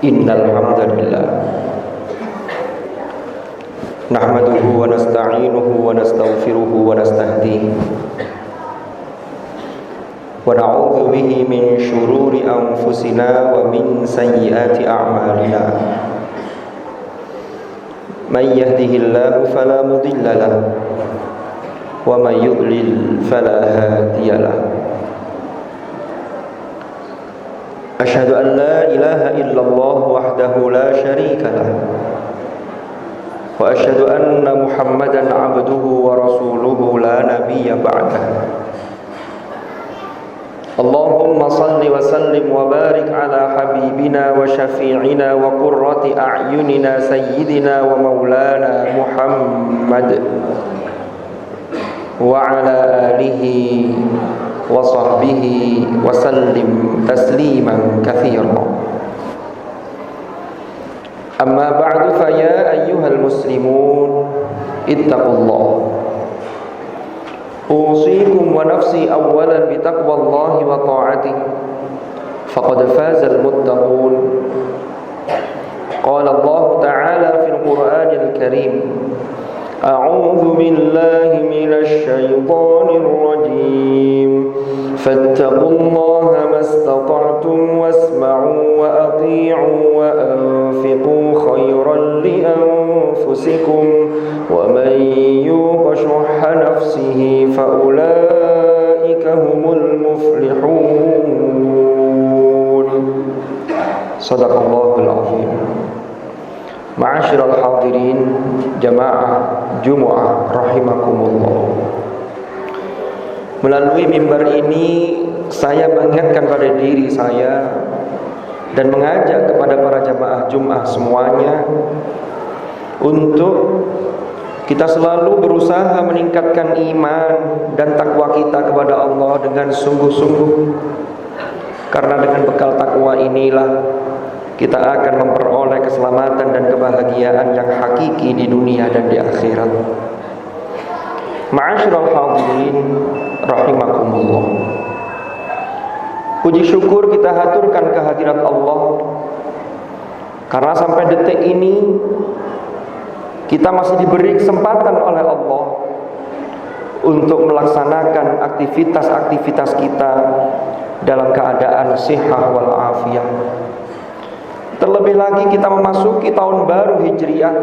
Innal hamdalillah nahmaduhu wa nasta'inuhu wa nastaghfiruhu wa nastahdihi wa na'udzu bihi min shururi anfusina wa min sayyiati a'malina. Man yahdihillahu fala mudilla lahu wa man yudlil fala hadiya lahu. Asyhadu an la ilaha illallah wahdahu la syarika lah wa asyhadu anna Muhammadan abduhu wa rasuluhu la nabiyya ba'dah. Allahumma salli wa sallim wa barik ala habibina wa syafi'ina wa qurrati a'yunina sayyidina wa maulana Muhammad wa ala alihi wa sahbihi wa sallim tasliman katsiran. Amma ba'du, fa ya ayyuhal muslimun ittaqullah. Usikum wa nafsi awwalan bi taqwallahi wa ta'atihi faqad fazal muttaqun. Qala Allah ta'ala fil Qur'anil Karim, a'udzu billahi minasy syaithanir rajim. Fattaqullaha mastata'tum wasma'u wa athi'u wa anfiqu khairan li anfusikum wa man yuqa shuhha nafsihi fa ulaika humul muflihun. Shadaqallahul azim. Ma'asyiral hadirin jamaah Jumu'ah rahimakumullah. Melalui mimbar ini saya mengingatkan pada diri saya dan mengajak kepada para jamaah Jum'ah semuanya untuk kita selalu berusaha meningkatkan iman dan takwa kita kepada Allah dengan sungguh-sungguh. Karena dengan bekal takwa inilah kita akan memperoleh keselamatan dan kebahagiaan yang hakiki di dunia dan di akhirat. Ma'asyiral hadirin rahimakumullah. Puji syukur kita haturkan kehadirat Allah karena sampai detik ini kita masih diberi kesempatan oleh Allah untuk melaksanakan aktivitas-aktivitas kita dalam keadaan sihah wal afiyah. Terlebih lagi kita memasuki tahun baru Hijriah,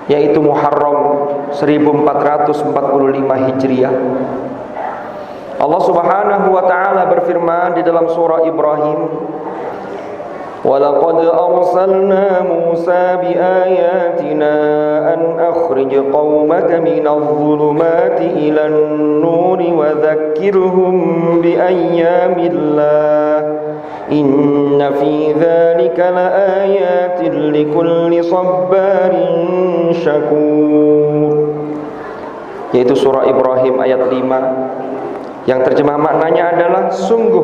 yaitu Muharram 1445 Hijriah. Allah Subhanahu wa taala berfirman di dalam surah Ibrahim, "Wa laqad arsalna Musa bi ayatina an akhrij qaumaka minadh dhulumati ilan nuri wa dzakkirhum bi ayyamillah. Inna fi dzalika laayatin likulli sabbarin syakur." Yaitu surah Ibrahim ayat 5, yang terjemah maknanya adalah, sungguh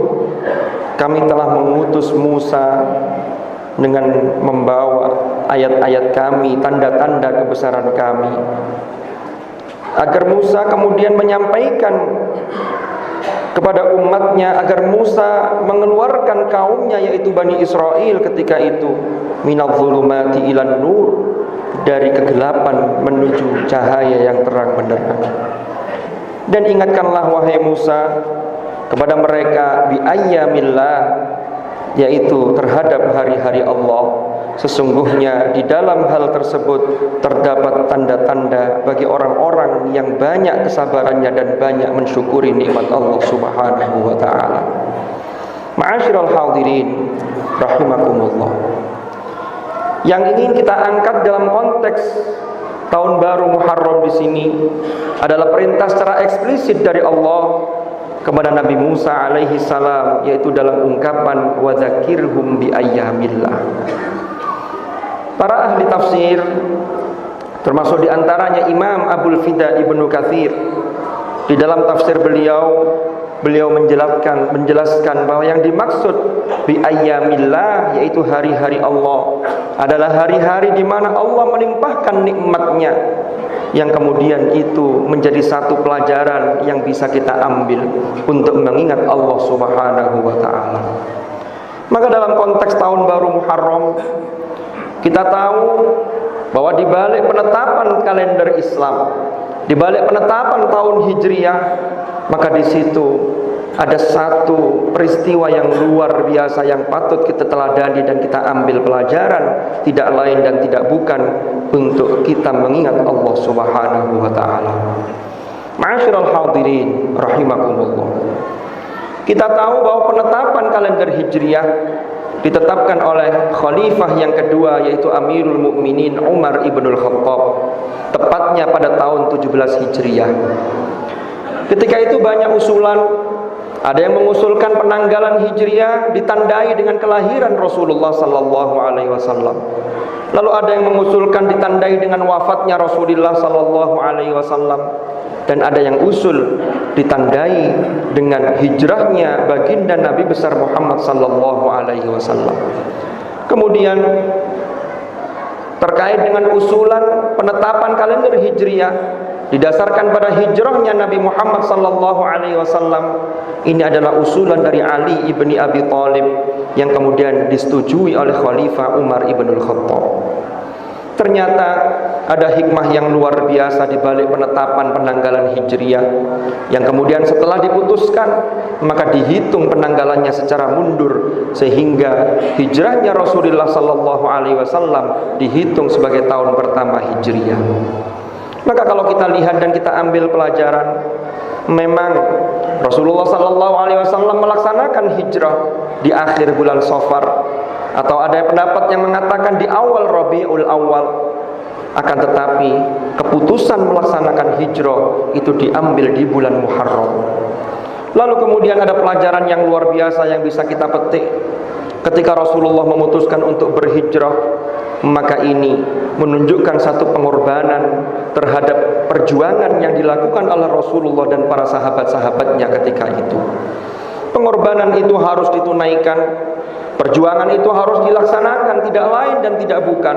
kami telah mengutus Musa dengan membawa ayat-ayat kami, tanda-tanda kebesaran kami, agar Musa kemudian menyampaikan kepada umatnya, agar Musa mengeluarkan kaumnya yaitu Bani Israel ketika itu minadh dhulumati ilan nur, dari kegelapan menuju cahaya yang terang benderang. Dan ingatkanlah wahai Musa kepada mereka bi ayyamillah, yaitu terhadap hari-hari Allah. Sesungguhnya di dalam hal tersebut terdapat tanda-tanda bagi orang-orang yang banyak kesabarannya dan banyak mensyukuri nikmat Allah Subhanahu wa taala. Ma'asyiral hadirin rahimakumullah. Yang ingin kita angkat dalam konteks tahun baru Muharram di sini adalah perintah secara eksplisit dari Allah kepada Nabi Musa alaihi salam, yaitu dalam ungkapan wa dzakirhum bi ayyamillah. Para ahli tafsir, termasuk diantaranya Imam Abul Fida Ibnu Katsir, di dalam tafsir beliau menjelaskan bahwa yang dimaksud bi ayyamillah, yaitu hari-hari Allah, adalah hari-hari di mana Allah melimpahkan nikmatnya, yang kemudian itu menjadi satu pelajaran yang bisa kita ambil untuk mengingat Allah Subhanahu wa ta'ala. Maka dalam konteks tahun baru Muharram Kita tahu bahwa di balik penetapan kalender Islam, di balik penetapan tahun Hijriah, maka di situ ada satu peristiwa yang luar biasa yang patut kita teladani dan kita ambil pelajaran, tidak lain dan tidak bukan untuk kita mengingat Allah Subhanahu wa taala. Ma'asyiral hadirin rahimakumullah. Kita tahu bahwa penetapan kalender Hijriah ditetapkan oleh khalifah yang kedua, yaitu Amirul Mukminin Umar ibnul Khattab, tepatnya pada tahun 17 Hijriah. Ketika itu banyak usulan. Ada yang mengusulkan penanggalan Hijriah ditandai dengan kelahiran Rasulullah sallallahu alaihi wasallam. Lalu ada yang mengusulkan ditandai dengan wafatnya Rasulullah sallallahu alaihi wasallam, dan ada yang usul ditandai dengan hijrahnya baginda Nabi besar Muhammad sallallahu alaihi wasallam. Kemudian terkait dengan usulan penetapan kalender Hijriah didasarkan pada hijrahnya Nabi Muhammad sallallahu alaihi wasallam, ini adalah usulan dari Ali ibni Abi Thalib yang kemudian disetujui oleh Khalifah Umar ibnul Khattab. Ternyata ada hikmah yang luar biasa di balik penetapan penanggalan Hijriah, yang kemudian setelah diputuskan maka dihitung penanggalannya secara mundur, sehingga hijrahnya Rasulullah sallallahu alaihi wasallam dihitung sebagai tahun pertama Hijriah. Maka kalau kita lihat dan kita ambil pelajaran, memang Rasulullah sallallahu alaihi wasallam melaksanakan hijrah di akhir bulan Safar, atau ada pendapat yang mengatakan di awal Rabiul Awal. Akan tetapi keputusan melaksanakan hijrah itu diambil di bulan Muharram. Lalu kemudian ada pelajaran yang luar biasa yang bisa kita petik. Ketika Rasulullah memutuskan untuk berhijrah, maka ini menunjukkan satu pengorbanan terhadap perjuangan yang dilakukan oleh Rasulullah dan para sahabat-sahabatnya ketika itu. Pengorbanan itu harus ditunaikan, perjuangan itu harus dilaksanakan, tidak lain dan tidak bukan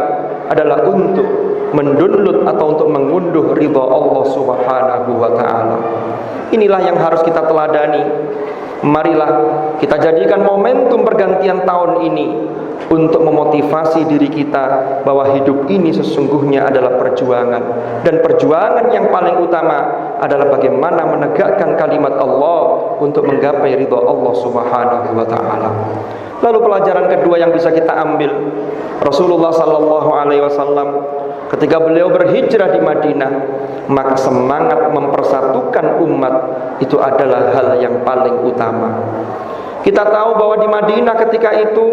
adalah untuk mendownload atau untuk mengunduh ridha Allah Subhanahu wa taala. Inilah yang harus kita teladani. Marilah kita jadikan momentum pergantian tahun ini untuk memotivasi diri kita bahwa hidup ini sesungguhnya adalah perjuangan, dan perjuangan yang paling utama adalah bagaimana menegakkan kalimat Allah untuk menggapai ridha Allah Subhanahu wa taala. Lalu pelajaran kedua yang bisa kita ambil, Rasulullah sallallahu alaihi wasallam ketika beliau berhijrah di Madinah, maka semangat mempersatukan umat itu adalah hal yang paling utama. Kita tahu bahwa di Madinah ketika itu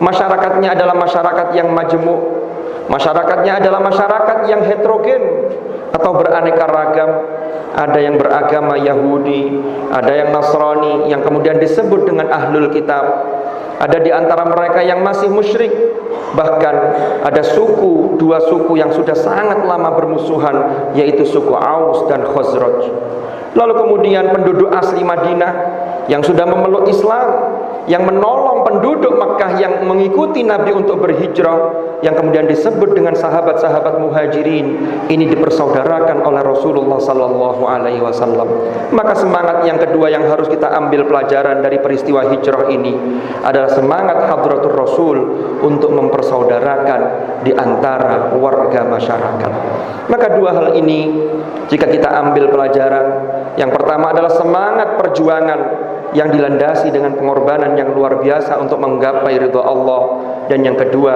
masyarakatnya adalah masyarakat yang majmuk, masyarakatnya adalah masyarakat yang heterogen atau beraneka ragam. Ada yang beragama Yahudi, ada yang Nasrani, yang kemudian disebut dengan ahlul kitab. Ada di antara mereka yang masih musyrik. Bahkan ada dua suku yang sudah sangat lama bermusuhan, yaitu suku Aus dan Khazraj. Lalu kemudian penduduk asli Madinah yang sudah memeluk Islam, yang menolong penduduk Makkah yang mengikuti Nabi untuk berhijrah, yang kemudian disebut dengan sahabat-sahabat muhajirin, ini dipersaudarakan oleh Rasulullah sallallahu alaihi wasallam. Maka semangat yang kedua yang harus kita ambil pelajaran dari peristiwa hijrah ini adalah semangat hadratur Rasul untuk mempersaudarakan di antara warga masyarakat. Maka dua hal ini jika kita ambil pelajaran, yang pertama adalah semangat perjuangan yang dilandasi dengan pengorbanan yang luar biasa untuk menggapai ridha Allah, dan yang kedua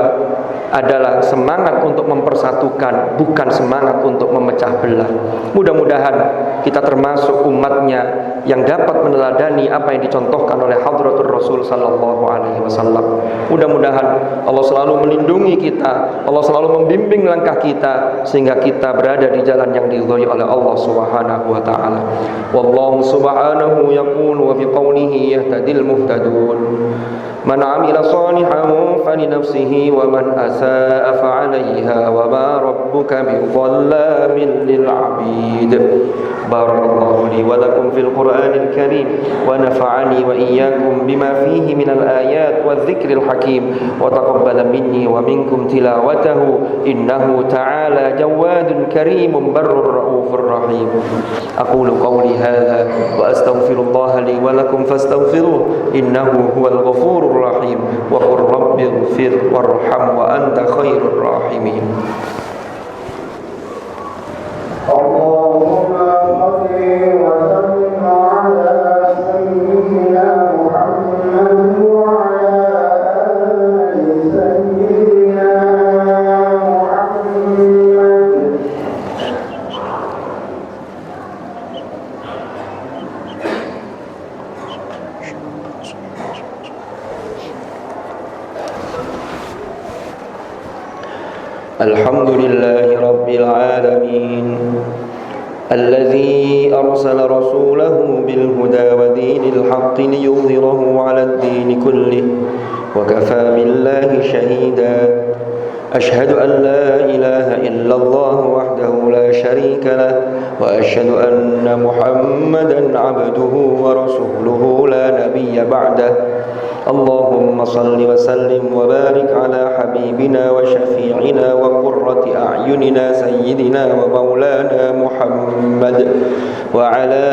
adalah semangat untuk mempersatukan, bukan semangat untuk memecah belah. Mudah-mudahan kita termasuk umatnya yang dapat meneladani apa yang dicontohkan oleh hadratur Rasul sallallahu alaihi wasallam. Mudah-mudahan Allah selalu melindungi kita, Allah selalu membimbing langkah kita sehingga kita berada di jalan yang diridhai oleh Allah Subhanahu wa taala. Wallahu subhanahu yaqulu wa biqaulihi yahtadil muhtadun. Man 'amila shalihan falinafsihi wa man asaa fa'alaiha wa ma rabbuka bidhallamin lil 'abid. Barakallahu li wa lakum fil Qur'anil Karim wa nafa'ani wa iyyakum bima fihi minal ayat wadh-dhikril hakim wa taqabbala minni wa minkum tilawatahu innahu ta'ala jawadun karimun barrur raufur rahim. Aqulu qawli hadha wa astaghfirullah li wa lakum fastaghfiruh innahu huwal ghafurur rahim wa qur rabbighfir اغفر وارحم وأنت خير الراحمين. اللهم صل وسلم على سيدنا محمد وعلى آل سيدنا محمد. الحمد لله رب العالمين الذي أرسل رسوله بالهدى ودين الحق ليظهره على الدين كله وكفى بالله شهيدا. أشهد أن لا إله إلا الله وحده لا شريك له وأشهد أن محمدا عبده ورسوله لا نبي بعده. اللهم صل وسلم وبارك على حبيبنا وشفيعنا وقرة أعيننا سيدنا ومولانا محمد وعلى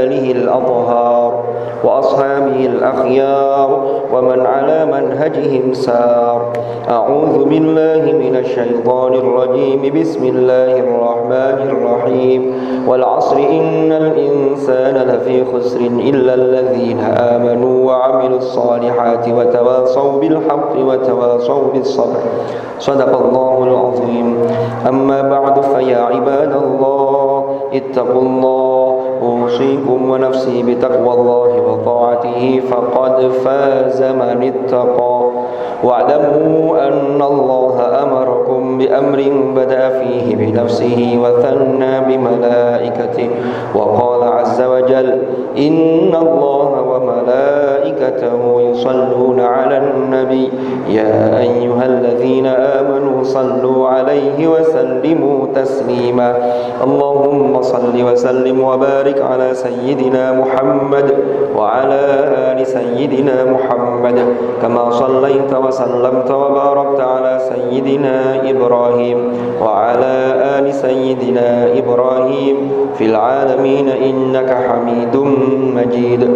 آله الأطهار وأصحابه الأخيار ومن على منهجهم سار. أعوذ بالله من الشيطان الرجيم. بسم الله الرحمن الرحيم. والعصر إن الإنسان لفي خسر إلا الذين آمنوا وعملوا الصالحات وتواصوا بالحق وتواصوا بالصبر. صدق الله العظيم. أما بعد فيا عباد الله اتقوا الله أوصيكم ونفسي بتقوى الله وطاعته فقد فاز من اتقى. واعلموا أن الله أمركم بأمر بدأ فيه بنفسه وثنى بملائكته وقال عز وجل إن الله وملائكته يصلون على النبي يا أيها الذين آمنوا صلوا عليه وسلموا تسليما. اللهم صل وسلم وبارك على سيدنا محمد وعلى آل سيدنا محمد كما صليت وسلمت وباركت على سيدنا إبراهيم وعلى آل سيدنا إبراهيم في العالمين إنك حميد مجيد.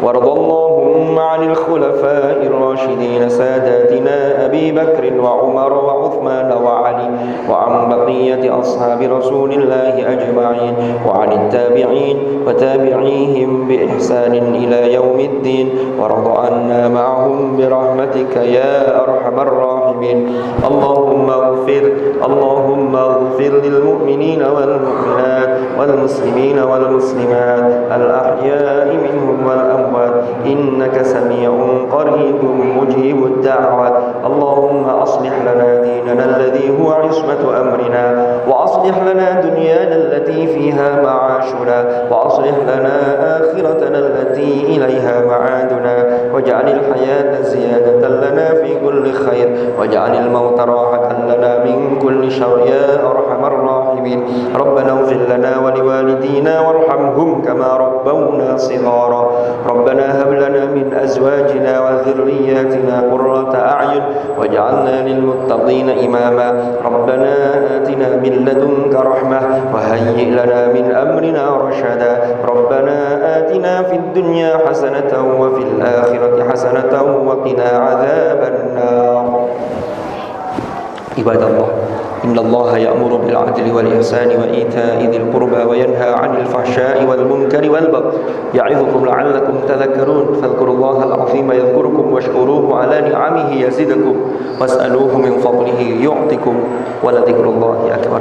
وارض اللهم عن الخلفاء الراشدين ساداتنا أبي بكر وعمر وعثمان وعلي وعن بقية أصحاب رسول الله أجمعين وعن التابعين وتابعيهم بإحسان إلى يوم الدين. وارض عنا معهم برحمتك يا أرحم الراحمين. اللهم اغفر للمؤمنين والمؤمنات والمسلمين والمسلمات الأحياء منهم والأموات إنك سميع قريب مجيب الدعوات. اللهم أصلح لنا ديننا الذي هو عصمة أمرنا وأصلح لنا دنيانا التي فيها معاشنا وأصلح لنا آخرتنا التي إليها معادنا واجعل الحياة زيادة لنا في كل خير واجعل الموت راحة لنا من كل شر يا أرحم الراحمين. ربنا اغفر لنا ولوالدينا وارحمهم كما ربونا صغارا. ربنا هب لنا من أزواجنا وذرياتنا قرة أعين واجعلنا للمتقين إماما. ربنا آتنا من لدنك رحمة وهيئ لنا من أمرنا رشدا. ربنا آتنا في الدنيا حسنة وفي الآخرة حسنة وقنا عذاب النار. عباد الله إن الله يأمر بالعدل والإحسان وإيتاء ذي القربى وينهى عن الفحشاء والمنكر والبغي يعظكم لعلكم تذكرون. فاذكروا الله العظيم يذكركم واشكروه على نعمه يزدكم واسألوه من فضله يعطكم ولذكر الله أكبر.